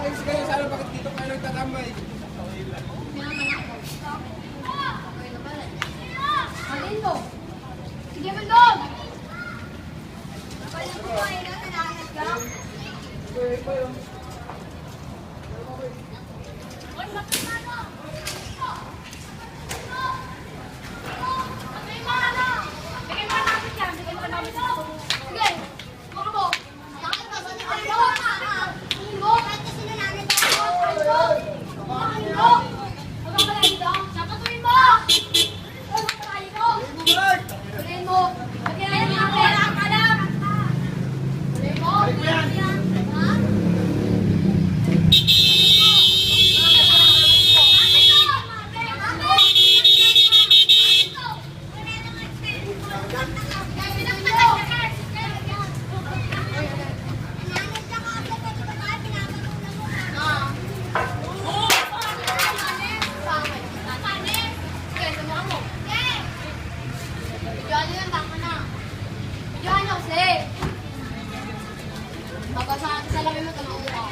Ayos kayo, sana bakit dito kayo nagtatambay? Malindo! Sige, Mandong! Kapal na po ay natanakas ka? Oy, makimano! Sige! Mga mo! Bakit ba sa nito? Ilo! Kahit kasi nananay tayo! Ilo! Ilo! Huwag ka dito! Sapatuin mo! Huwag ka dito! Huwag mo! Huwag mo! Pera ka lang! Huwag mo! Diyan lang, tama na. Diyan, Jose. Pagkasabi mo, tanong mo.